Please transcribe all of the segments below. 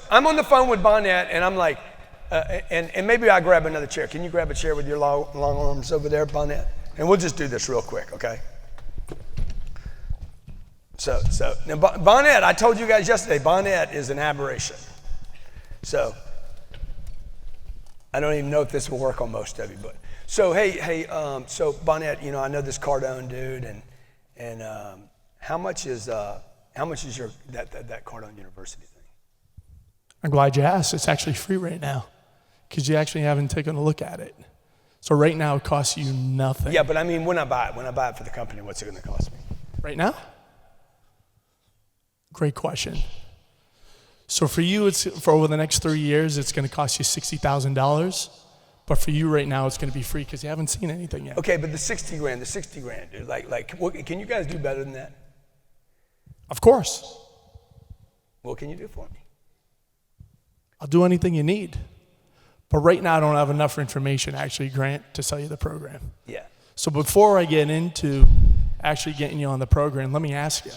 I'm on the phone with Bonnet, and I'm like, and maybe I'll grab another chair. Can you grab a chair with your long arms over there, Bonnet? And we'll just do this real quick, okay? So now Bonnet, I told you guys yesterday, Bonnet is an aberration. So I don't even know if this will work on most of you, but so so Bonnet, you know, I know this Cardone dude, and how much is your that Cardone University thing? I'm glad you asked. It's actually free right now because you actually haven't taken a look at it. So right now it costs you nothing. Yeah, but I mean, when I buy it for the company, what's it going to cost me? Right now? Great question. So for you, it's for over the next 3 years, it's going to cost you $60,000. But for you right now, it's going to be free because you haven't seen anything yet. Okay, but the 60 grand, dude. What, can you guys do better than that? Of course. What can you do for me? I'll do anything you need. But right now, I don't have enough information, actually, Grant, to sell you the program. Yeah. So before I get into actually getting you on the program, let me ask you.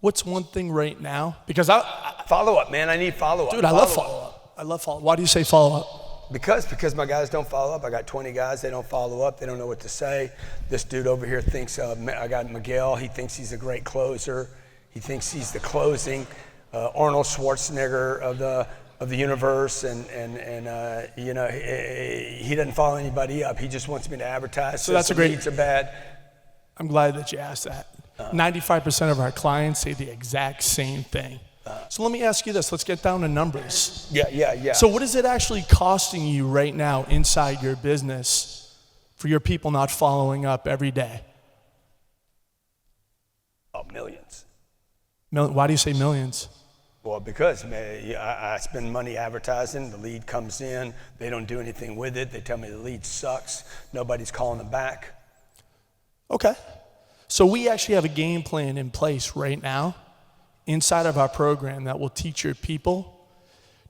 What's one thing right now? Because I follow-up, man. I need follow-up. Dude, I love follow-up. I love follow-up. Why do you say follow-up? Because my guys don't follow up. I got 20 guys. They don't follow up. They don't know what to say. This dude over here thinks, I got Miguel. He thinks he's a great closer. He thinks he's the closing Arnold Schwarzenegger of the universe, and you know, he doesn't follow anybody up. He just wants me to advertise. So that's a great. Leads are bad. I'm glad that you asked that. 95% of our clients say the exact same thing. So let me ask you this. Let's get down to numbers. Yeah. So what is it actually costing you right now inside your business for your people not following up every day? Oh, millions. Why do you say millions? Well, because I spend money advertising. The lead comes in. They don't do anything with it. They tell me the lead sucks. Nobody's calling them back. Okay. So we actually have a game plan in place right now inside of our program that will teach your people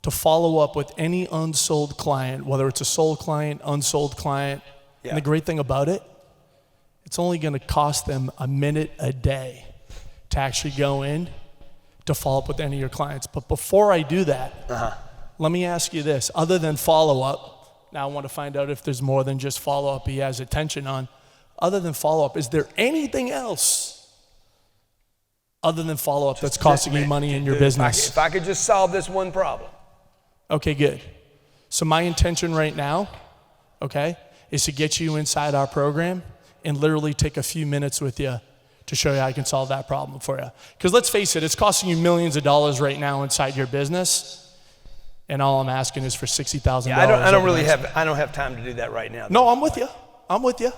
to follow up with any unsold client, whether it's a sold client, unsold client. Yeah. And the great thing about it, it's only going to cost them a minute a day to actually go in to follow up with any of your clients. But before I do that, let me ask you this. Other than follow up, now I want to find out if there's more than just follow up he has attention on. Other than follow-up, is there anything else other than follow-up that's costing you money in your business? If I could just solve this one problem. Okay, good. So my intention right now, okay, is to get you inside our program and literally take a few minutes with you to show you how I can solve that problem for you. Because let's face it, it's costing you millions of dollars right now inside your business, and all I'm asking is for $60,000. Yeah, I don't have time to do that right now. No, I'm with you.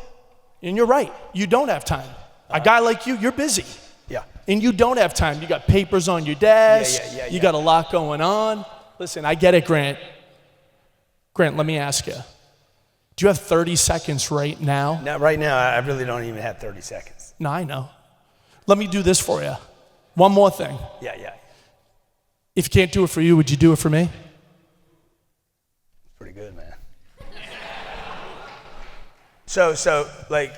And you're right. You don't have time. A guy like you, you're busy. Yeah. And you don't have time. You got papers on your desk. Yeah. You got a lot going on. Listen, I get it, Grant. Grant, let me ask you. Do you have 30 seconds right now? No, right now, I really don't even have 30 seconds. No, I know. Let me do this for you. One more thing. Yeah. If you can't do it for you, would you do it for me? Pretty good, man. So, like,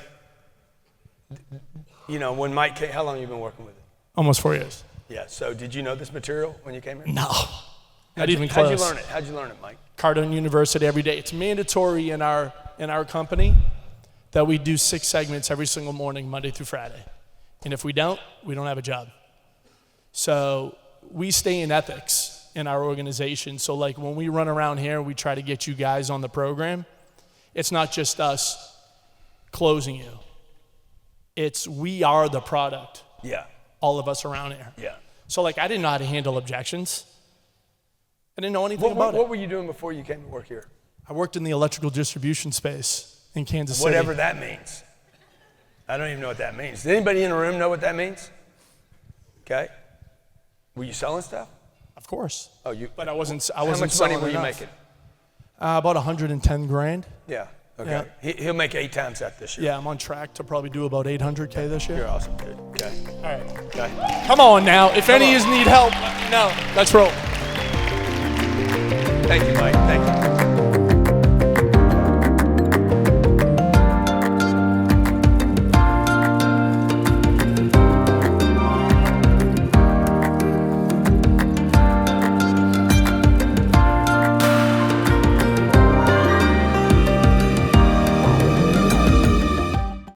you know, when Mike came, how long have you been working with it? Almost 4 years. Yeah, so did you know this material when you came here? No, not even close. How'd you learn it, Mike? Cardone University every day. It's mandatory in our company that we do 6 segments every single morning, Monday through Friday. And if we don't have a job. So we stay in ethics in our organization. So like when we run around here, we try to get you guys on the program. It's not just us closing you. It's we are the product. Yeah. All of us around here. Yeah. So like I didn't know how to handle objections. I didn't know anything about it. What were you doing before you came to work here? I worked in the electrical distribution space in Kansas City. Whatever that means. I don't even know what that means. Does anybody in the room know what that means? Okay. Were you selling stuff? Of course. Oh, you. But I wasn't. How much money were you making? About $110,000. Yeah. Okay. Yeah. He'll make 8 times that this year. Yeah, I'm on track to probably do about $800K this year. You're awesome, dude. Okay. All right. Okay. Come on now. If any of you need help, let me know. Let's roll. Thank you, Mike. Thank you.